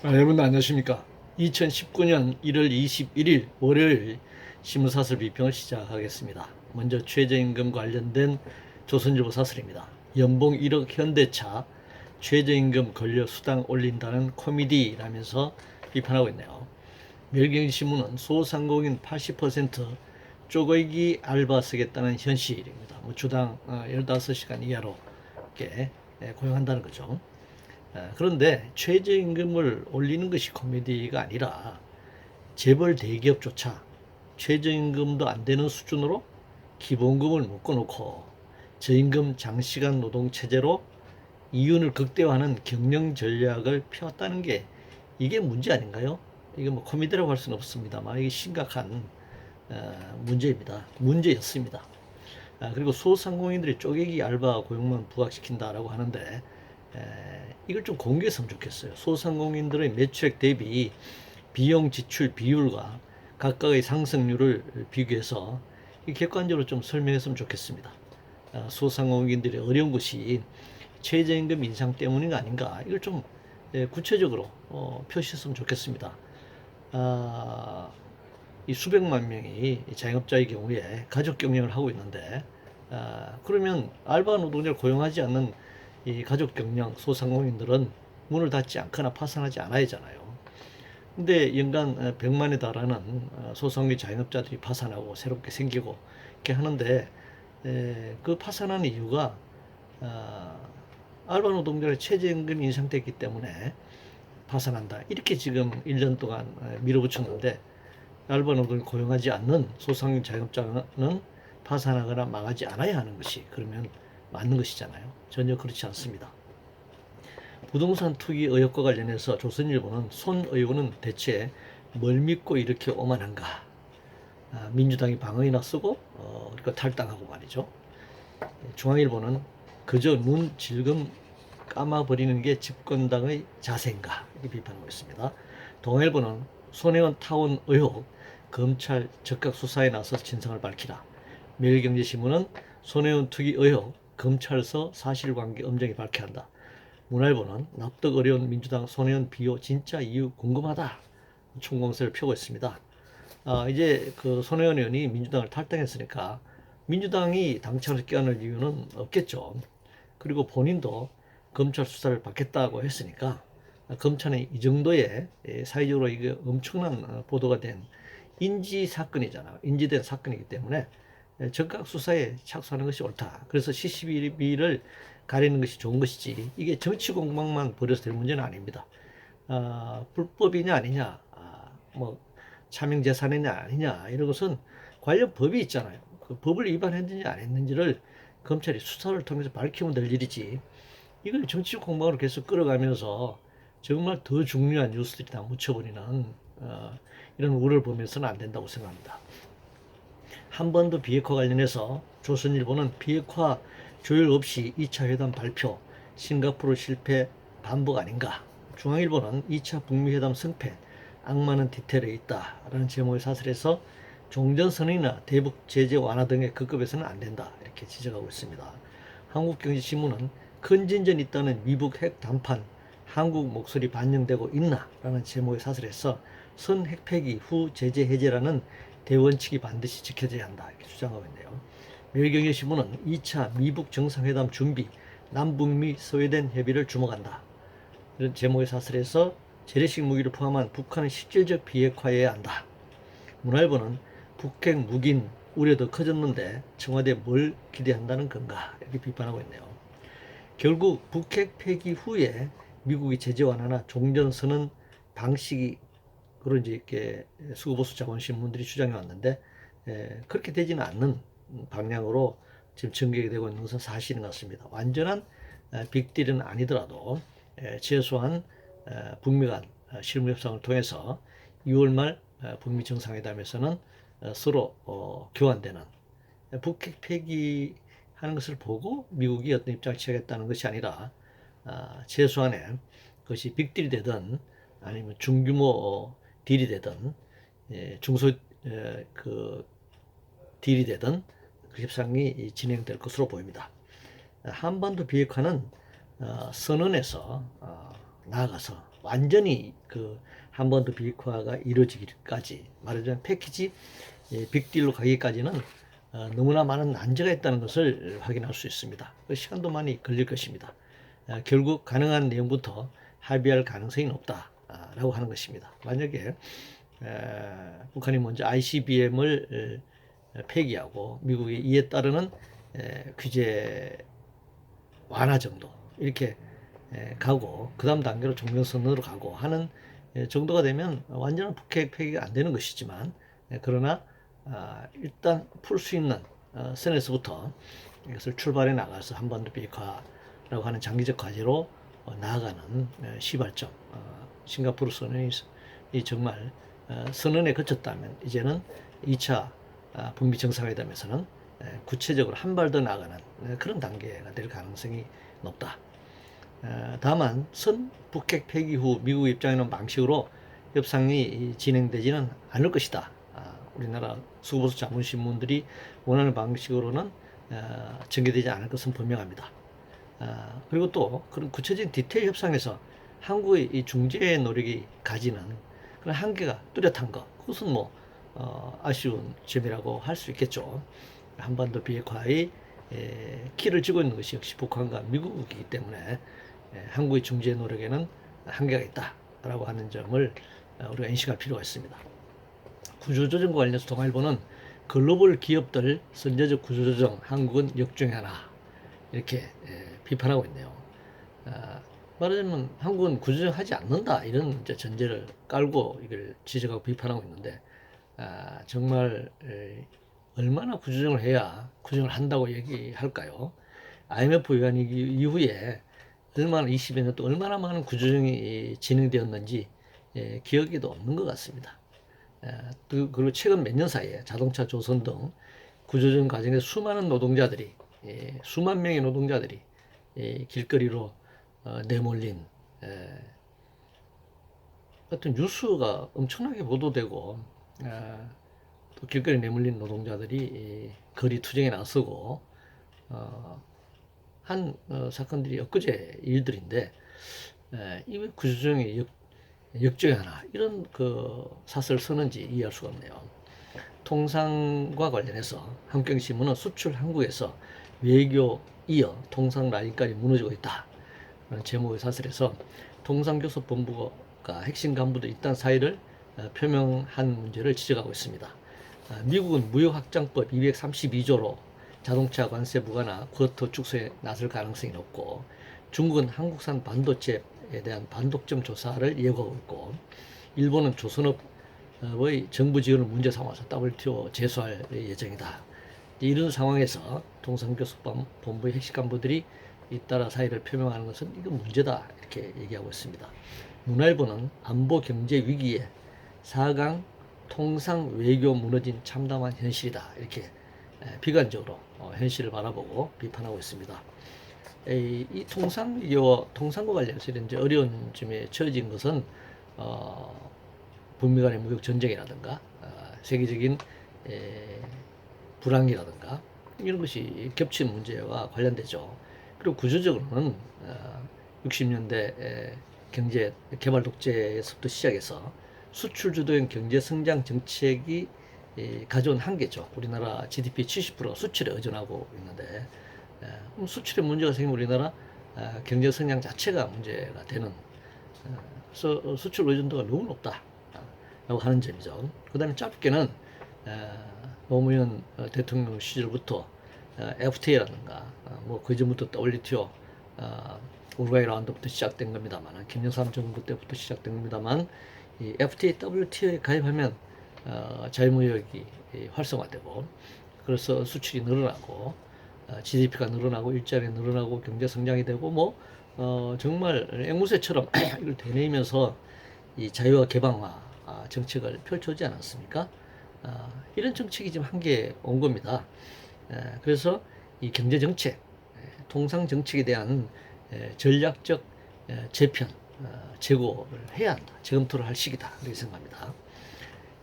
여러분 안녕하십니까. 2019년 1월 21일 월요일 신문사설 비평을 시작하겠습니다. 먼저 최저임금 관련된 조선일보 사설입니다. 연봉 1억 현대차 최저임금 걸려 수당 올린다는 코미디라면서 비판하고 있네요. 매일경제신문은 소상공인 80% 쪼개기 알바 쓰겠다는 현실입니다. 주당 15시간 이하로 이렇게 고용한다는 거죠. 그런데 최저임금을 올리는 것이 코미디가 아니라 재벌 대기업조차 최저임금도 안 되는 수준으로 기본금을 묶어놓고 저임금 장시간 노동 체제로 이윤을 극대화하는 경영 전략을 펴왔다는 게 이게 문제 아닌가요? 이게 뭐 코미디라고 할 수는 없습니다만 이게 심각한 문제입니다. 문제였습니다. 그리고 소상공인들이 쪼개기 알바 고용만 부각시킨다라고 하는데 이걸 좀 공개했으면 좋겠어요. 소상공인들의 매출액 대비 비용 지출 비율과 각각의 상승률을 비교해서 객관적으로 좀 설명했으면 좋겠습니다. 소상공인들의 어려운 것이 최저임금 인상 때문인 거 아닌가, 이걸 좀 구체적으로 표시했으면 좋겠습니다. 이 수백만 명이 자영업자의 경우에 가족 경영을 하고 있는데, 그러면 알바 노동자를 고용하지 않는 이 가족 경영 소상공인들은 문을 닫지 않거나 파산하지 않아야 하잖아요. 근데 연간 100만에 달하는 소상공인 자영업자들이 파산하고 새롭게 생기고 이렇게 하는데, 그 파산하는 이유가 알바 노동자의 최저임금 인상됐기 때문에 파산한다, 이렇게 지금 1년 동안 밀어붙였는데, 알바 노동을 고용하지 않는 소상공인 자영업자는 파산하거나 망하지 않아야 하는 것이 그러면 맞는 것이잖아요. 전혀 그렇지 않습니다. 부동산 투기 의혹과 관련해서 조선일보는 손 의원은 대체 뭘 믿고 이렇게 오만한가, 민주당이 방어이나 쓰고 그러니까 탈당하고 말이죠. 중앙일보는 그저 눈 질금 감아버리는 게 집권당의 자세인가, 이렇게 비판하고 있습니다. 동아일보는 손혜원 타운 의혹 검찰 적극 수사에 나서 진상을 밝히라. 매일경제신문은 손혜원 투기 의혹 검찰서 사실관계 엄정히 밝혀야 한다. 문화일보는 납득 어려운 민주당 손혜원 비호 진짜 이유 궁금하다, 총공세를 펴고 있습니다. 이제 그 손혜원 의원이 민주당을 탈당했으니까 민주당이 당청을 껴안을 이유는 없겠죠. 그리고 본인도 검찰 수사를 받겠다고 했으니까 검찰은 이 정도의 사회적으로 이게 엄청난 보도가 된 인지 사건이잖아요. 인지된 사건이기 때문에 적각 수사에 착수하는 것이 옳다. 그래서 CCTV를 가리는 것이 좋은 것이지, 이게 정치 공방만 벌여서 될 문제는 아닙니다. 불법이냐 아니냐, 뭐 차명재산이냐 아니냐, 이런 것은 관련 법이 있잖아요. 그 법을 위반했는지 안 했는지를 검찰이 수사를 통해서 밝히면 될 일이지, 이걸 정치 공방으로 계속 끌어가면서 정말 더 중요한 뉴스들이 다 묻혀버리는 이런 우려를 보면서는 안 된다고 생각합니다. 한번더 비핵화 관련해서 조선일보는 비핵화 조율 없이 2차 회담 발표, 싱가포르 실패 반복 아닌가. 중앙일보는 2차 북미회담 승패, 악마는 디테일에 있다라는 제목의 사설에서 종전선언이나 대북 제재 완화 등의 급급해서는 안 된다, 이렇게 지적하고 있습니다. 한국경제신문은 큰 진전이 있다는 미북 핵談判, 한국 목소리 반영되고 있나? 라는 제목의 사설에서 선 핵 폐기 후 제재 해제라는 대원칙이 반드시 지켜져야 한다, 이렇게 주장하고 있네요. 매일경제신문은 2차 미북 정상회담 준비, 남북미 스웨덴 협의를 주목한다, 이런 제목의 사설에서 재래식 무기를 포함한 북한의 실질적 비핵화해야 한다. 문화일보는 북핵 무긴 우려도 커졌는데 청와대 뭘 기대한다는 건가, 이렇게 비판하고 있네요. 결국 북핵 폐기 후에 미국이 제재 완화나 종전선언 방식으로 이제 이렇게 수구보수 자본신문들이 주장해 왔는데, 그렇게 되지는 않는 방향으로 지금 전개가 되고 있는 것은 사실인 것 같습니다. 완전한 빅딜은 아니더라도 최소한 북미 간 실무 협상을 통해서 6월 말 북미 정상회담에서는 서로 교환되는, 북핵 폐기하는 것을 보고 미국이 어떤 입장을 취하겠다는 것이 아니라 최소한의 그것이 빅딜이 되든 아니면 중규모 딜이 되든 중소 그 딜이 되든 그 협상이 진행될 것으로 보입니다. 한반도 비핵화는 선언에서 나아가서 완전히 그 한반도 비핵화가 이루어지기까지, 말하자면 패키지 빅딜로 가기까지는 너무나 많은 난제가 있다는 것을 확인할 수 있습니다. 시간도 많이 걸릴 것입니다. 결국 가능한 내용부터 합의할 가능성이 높다라고 하는 것입니다. 만약에 북한이 먼저 ICBM을 폐기하고 미국이 이에 따르는 규제 완화 정도 이렇게 가고, 그 다음 단계로 종전선언으로 가고 하는 정도가 되면 완전한 북핵 폐기가 안 되는 것이지만, 그러나 일단 풀 수 있는 선에서부터 이것을 출발해 나가서 한반도 비핵화라고 하는 장기적 과제로 나아가는 시발점, 싱가포르 선언이 정말 선언에 그쳤다면 이제는 2차 북미 정상회담에서는 구체적으로 한 발 더 나아가는 그런 단계가 될 가능성이 높다. 다만 선 북핵 폐기 후 미국 입장에는 방식으로 협상이 진행되지는 않을 것이다. 우리나라 수구보수 자문신문들이 원하는 방식으로는 전개되지 않을 것은 분명합니다. 그리고 또 그런 구체적인 디테일 협상에서 한국의 이 중재 노력이 가지는 그런 한계가 뚜렷한 것, 그것은 뭐 아쉬운 점이라고 할 수 있겠죠. 한반도 비핵화의 키를 쥐고 있는 것이 역시 북한과 미국이기 때문에 한국의 중재 노력에는 한계가 있다라고 하는 점을 우리가 인식할 필요가 있습니다. 구조조정과 관련해서 동아일보는 글로벌 기업들 선제적 구조조정, 한국은 역중하나 이렇게 비판하고 있네요. 말하자면 한국은 구조조정하지 않는다, 이런 이제 전제를 깔고 이걸 지적하고 비판하고 있는데, 정말 얼마나 구조조정을 해야 구조조정을 한다고 얘기할까요? IMF 외환위기 이후에 얼마나 20여 년 동안 얼마나 많은 구조조정이 진행되었는지 기억에도 없는 것 같습니다. 그리고 최근 몇 년 사이에 자동차, 조선 등 구조조정 과정에 수많은 노동자들이, 수만 명의 노동자들이 길거리로 내몰린 어떤 뉴스가 엄청나게 보도되고, 또 길거리 내몰린 노동자들이 거리 투쟁에 나서고 한 사건들이 엊그제 일들인데, 이 구조조정이 역적하나 이런 그 사설을 쓰는지 이해할 수가 없네요. 통상과 관련해서 한경신문은 수출 한국에서 외교 이어 통상 라인까지 무너지고 있다 라는 제목의 사설에서 통상교섭본부가 핵심 간부들 이딴 사의를 표명한 문제를 지적하고 있습니다. 미국은 무역확장법 232조로 자동차 관세 부과나 쿼터 축소에 나설 가능성이 높고, 중국은 한국산 반도체에 대한 반독점 조사를 예고하고 있고, 일본은 조선업의 정부 지원을 문제 삼아서 WTO 제소할 예정이다. 이런 상황에서 통상교섭본부의 핵심 간부들이 잇따라 사의를 표명하는 것은 이건 문제다, 이렇게 얘기하고 있습니다. 문화일보는 안보 경제 위기에 4강 통상 외교 무너진 참담한 현실이다, 이렇게 비관적으로 현실을 바라보고 비판하고 있습니다. 이 통상외교와 통상과 관련해서 이제 어려운 점에 처해진 것은 북미 간의 무역 전쟁이라든가 세계적인 불황이라든가 이런 것이 겹친 문제와 관련되죠. 그리고 구조적으로는 60년대 경제 개발 독재에서부터 시작해서 수출 주도형 경제 성장 정책이 가져온 한계죠. 우리나라 GDP 70%가 수출에 의존하고 있는데, 수출에 문제가 생기면 우리나라 경제 성장 자체가 문제가 되는, 그래서 수출 의존도가 너무 높다라고 하는 점이죠. 그 다음에 짧게는 노무현 대통령 시절부터 FTA라든가 뭐 그 전부터 WTO 우루과이 라운드부터 시작된 겁니다만, 김영삼 정부 때부터 시작된 겁니다만, 이 FTA, WTO에 가입하면 자유무역이 활성화되고, 그래서 수출이 늘어나고 GDP가 늘어나고 일자리 늘어나고 경제 성장이 되고, 뭐 정말 앵무새처럼 이걸 되뇌면서 이 자유와 개방화 정책을 펼쳐오지 않았습니까? 이런 정책이 지금 한계에 온 겁니다. 그래서 이 경제 정책, 통상 정책에 대한 전략적 재편, 재고를 해야 한다. 재검토를 할 시기다, 이렇게 생각합니다.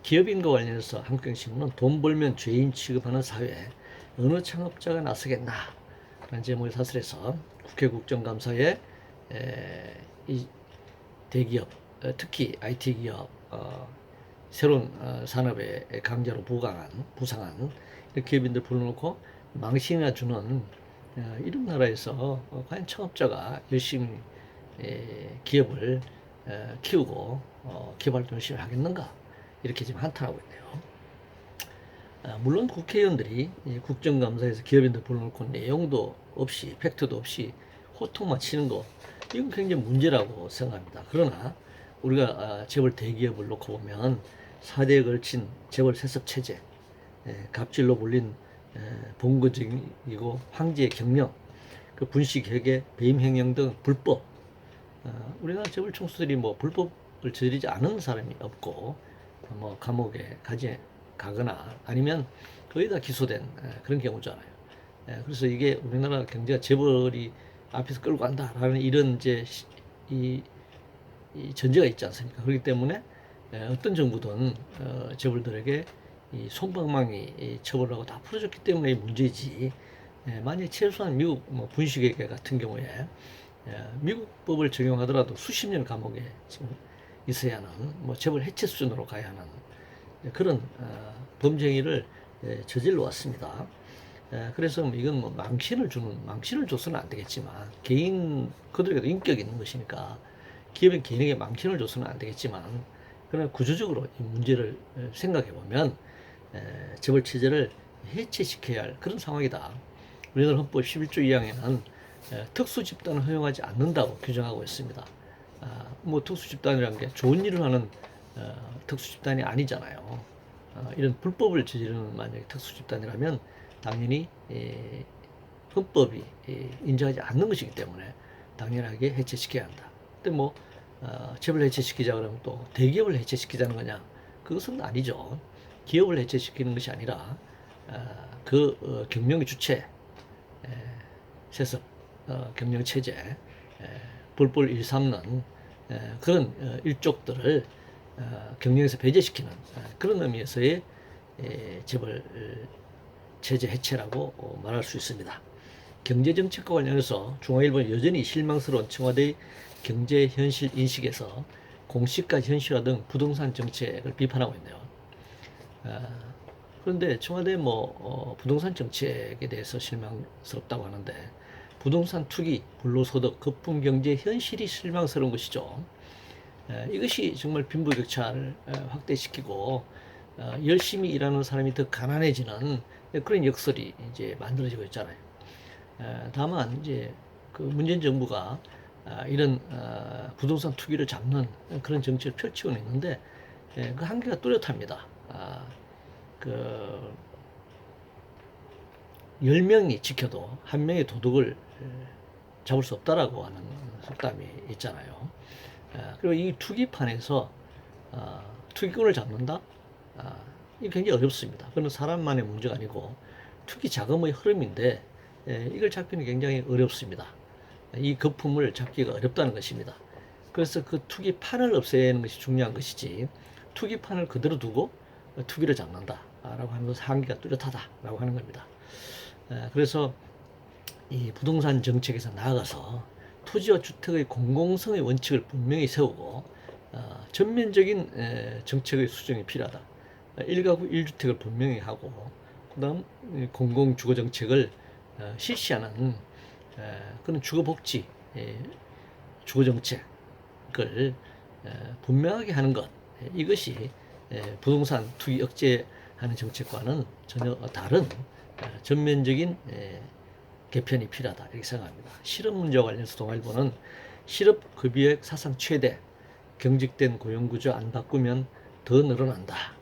기업인과 관련해서 한국경신문은 돈 벌면 죄인 취급하는 사회에 어느 창업자가 나서겠나 라는 제목의 사설에서 국회 국정감사에 이 대기업, 특히 IT 기업, 새로운 산업의 강자로 부상한 이런 기업인들 불러놓고 망신이나 주는 이런 나라에서 과연 창업자가 열심히 기업을 키우고 기업 활동 열심히 하겠는가, 이렇게 지금 한탄하고 있네요. 물론 국회의원들이 국정감사에서 기업인들 불러놓고 내용도 없이 팩트도 없이 호통만 치는 거, 이건 굉장히 문제라고 생각합니다. 그러나 우리가 재벌 대기업을 놓고 보면 4대에 걸친 재벌 세습 체제, 갑질로 불린 봉건적이고 황제의 경영, 그 분식회계, 배임 횡령 등 불법, 우리나라 재벌 총수들이 뭐 불법을 저지르지 않은 사람이 없고, 뭐 감옥에 가거나 아니면 거의 다 기소된 그런 경우잖아요. 그래서 이게 우리나라 경제가 재벌이 앞에서 끌고 간다라는 이런 이제 이 전제가 있지 않습니까? 그렇기 때문에 어떤 정부든 재벌들에게 이 솜방망이 처벌을 하고 다 풀어줬기 때문에 문제지. 만약 최소한 미국 뭐 분식회계 같은 경우에 미국 법을 적용하더라도 수십 년 감옥에 지금 있어야 하는, 뭐 재벌 해체 수준으로 가야 하는 그런 범죄 행위를 저질러 왔습니다. 그래서 이건 뭐 망신을 줘서는 안 되겠지만, 개인 그들에게도 인격이 있는 것이니까 기업인 개인에게 망신을 줘서는 안 되겠지만, 그러나 구조적으로 이 문제를 생각해 보면 재벌 체제를 해체시켜야 할 그런 상황이다. 우리나라 헌법 11조 2항에는 특수 집단을 허용하지 않는다고 규정하고 있습니다. 뭐 특수 집단이라는 게 좋은 일을 하는 특수 집단이 아니잖아요. 이런 불법을 저지르는 만약에 특수 집단이라면 당연히 헌법이 인정하지 않는 것이기 때문에 당연하게 해체시켜야 한다. 근데 뭐 재벌 해체시키자 그러면 또 대기업을 해체시키자는 거냐? 그것은 아니죠. 기업을 해체시키는 것이 아니라 그 경영의 주체, 세습 경영 체제, 볼볼 일삼는 그런 일족들을 경영에서 배제시키는 그런 의미에서의 재벌 체제 해체라고 말할 수 있습니다. 경제정책과 관련해서 중앙일보는 여전히 실망스러운 청와대의 경제 현실 인식에서 공시가 현실화 등 부동산 정책을 비판하고 있네요. 그런데 청와대 부동산 정책에 대해서 실망스럽다고 하는데, 부동산 투기, 불로소득, 거품경제 현실이 실망스러운 것이죠. 이것이 정말 빈부격차를 확대시키고 열심히 일하는 사람이 더 가난해지는 그런 역설이 이제 만들어지고 있잖아요. 다만 이제 그 문재인 정부가 이런 부동산 투기를 잡는 그런 정책을 펼치고 있는데 그 한계가 뚜렷합니다. 그 10명이 지켜도 한 명의 도둑을 잡을 수 없다라고 하는 속담이 있잖아요. 그리고 이 투기판에서 투기꾼을 잡는다? 이게 굉장히 어렵습니다. 그건 사람만의 문제가 아니고 투기 자금의 흐름인데 이걸 잡기는 굉장히 어렵습니다. 이 거품을 잡기가 어렵다는 것입니다. 그래서 그 투기판을 없애는 것이 중요한 것이지, 투기판을 그대로 두고 투기를 잡는다라고 하는 것은 한계가 뚜렷하다라고 하는 겁니다. 그래서 이 부동산 정책에서 나아가서 토지와 주택의 공공성의 원칙을 분명히 세우고 전면적인 정책의 수정이 필요하다. 1가구 1주택을 분명히 하고, 그 다음 공공주거 정책을 실시하는 그런 주거복지 주거정책을 분명하게 하는 것, 이것이 부동산 투기 억제하는 정책과는 전혀 다른 전면적인 개편이 필요하다, 이렇게 생각합니다. 실업 문제와 관련해서 동아일보는 실업급여액 사상 최대, 경직된 고용구조 안 바꾸면 더 늘어난다.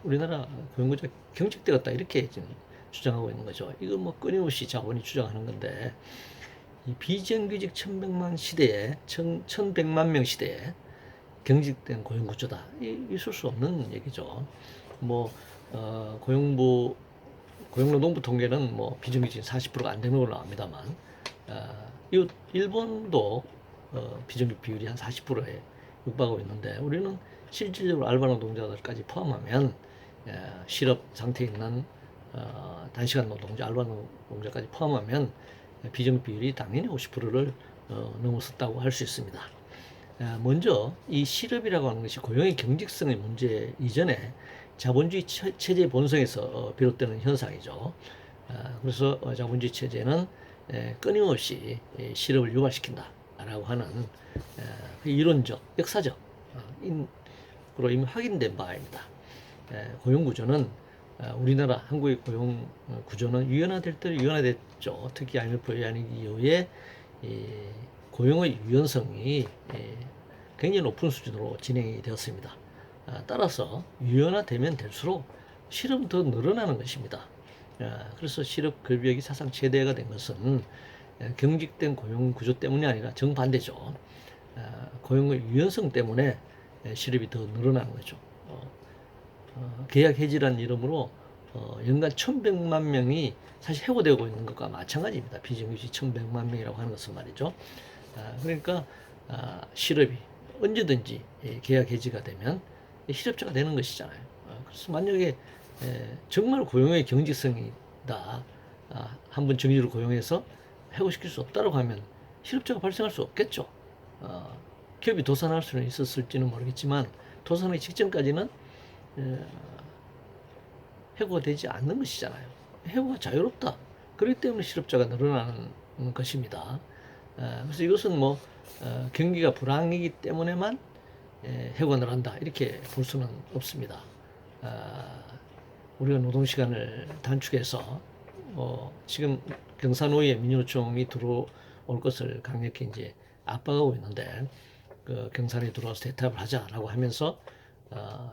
우리나라 고용구조가 경직되었다, 이렇게 지금 주장하고 있는 거죠. 이거 뭐 끊임없이 자본이 주장하는 건데, 이 비정규직 1100만 명 시대에 경직된 고용구조다, 있을 수 없는 얘기죠. 고용노동부 통계는 비정규직 40%가 안 되는 걸로 나옵니다만, 일본도 비정규직 비율이 한 40%에 육박하고 있는데, 우리는 실질적으로 알바 노동자들까지 포함하면 실업 상태에 있는 단시간 노동자, 알바 노동자까지 포함하면 비정규직 비율이 당연히 50%를 넘어섰다고 할 수 있습니다. 먼저 이 실업이라고 하는 것이 고용의 경직성의 문제 이전에 자본주의 체제의 본성에서 비롯되는 현상이죠. 그래서 자본주의 체제는 끊임없이 실업을 유발시킨다라고 하는 그 이론적, 역사적 인으로 이미 확인된 바입니다. 고용 구조는 우리나라 한국의 고용 구조는 유연화될 대로 유연화됐죠. 특히 IMF 외환위기 이후에 고용의 유연성이 굉장히 높은 수준으로 진행이 되었습니다. 따라서 유연화되면 될수록 실업은 더 늘어나는 것입니다. 그래서 실업 급여액이 사상 최대가 된 것은 경직된 고용 구조 때문이 아니라 정반대죠. 고용의 유연성 때문에 실업이 더 늘어나는 거죠. 계약 해지라는 이름으로 연간 1,100만 명이 사실 해고되고 있는 것과 마찬가지입니다. 비정규직 1,100만 명이라고 하는 것은 말이죠. 그러니까 실업이 언제든지 계약 해지가 되면 실업자가 되는 것이잖아요. 그래서 만약에 정말 고용의 경직성이다, 한번 정규직으로 고용해서 해고시킬 수 없다고 하면 실업자가 발생할 수 없겠죠. 기업이 도산할 수는 있었을지는 모르겠지만 도산하기 직전까지는 해고가 되지 않는 것이잖아요. 해고가 자유롭다. 그렇기 때문에 실업자가 늘어나는 것입니다. 그래서 이것은 뭐 경기가 불황이기 때문에만 해고가 늘어난다 이렇게 볼 수는 없습니다. 우리가 노동시간을 단축해서 지금 경사노예 민주노총이 들어올 것을 강력히 이제 압박하고 있는데 그 경산에 들어와서 대타협을 하자라고 하면서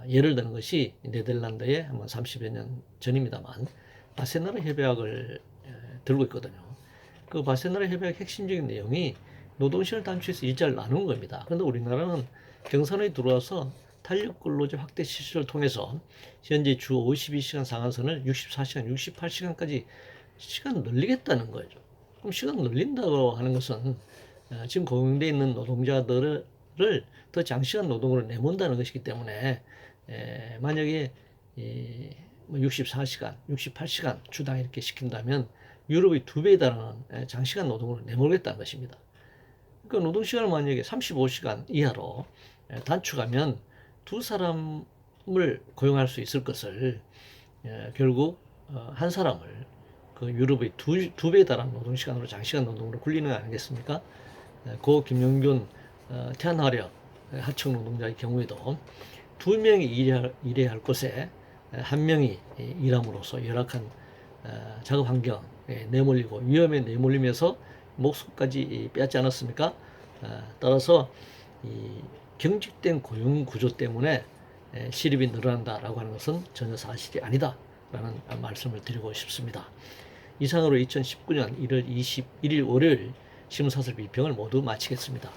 예를 드는 것이 네덜란드의 한번 30여 년 전입니다만 바세나르 협약을 들고 있거든요. 그 바세나르 협약 핵심적인 내용이 노동시간을 단축해서 일자를 나누는 겁니다. 그런데 우리나라는 경산에 들어와서 탄력 근로제 확대 실시를 통해서 현재 주 52시간 상한선을 64시간, 68시간까지 시간 늘리겠다는 거죠. 그럼 시간 늘린다고 하는 것은 지금 고용되어 있는 노동자들을 더 장시간 노동으로 내몬다는 것이기 때문에 만약에 64시간, 68시간 주당 이렇게 시킨다면 유럽의 2배에 달하는 장시간 노동으로 내몰겠다는 것입니다. 그러니까 노동시간을 만약에 35시간 이하로 단축하면 두 사람을 고용할 수 있을 것을 결국 한 사람을 그 유럽의 두 배에 달하는 노동시간으로 장시간 노동으로 굴리는 거 아니겠습니까? 고 김용균 태안화력 하청 노동자의 경우에도 2명이 일해야 할 곳에 1명이 일함으로써 열악한 작업 환경에 내몰리고 위험에 내몰리면서 목숨까지 빼앗지 않았습니까? 따라서 이 경직된 고용 구조 때문에 실업이 늘어난다라고 하는 것은 전혀 사실이 아니다라는 말씀을 드리고 싶습니다. 이상으로 2019년 1월 21일 월요일 신문사설 비평을 모두 마치겠습니다.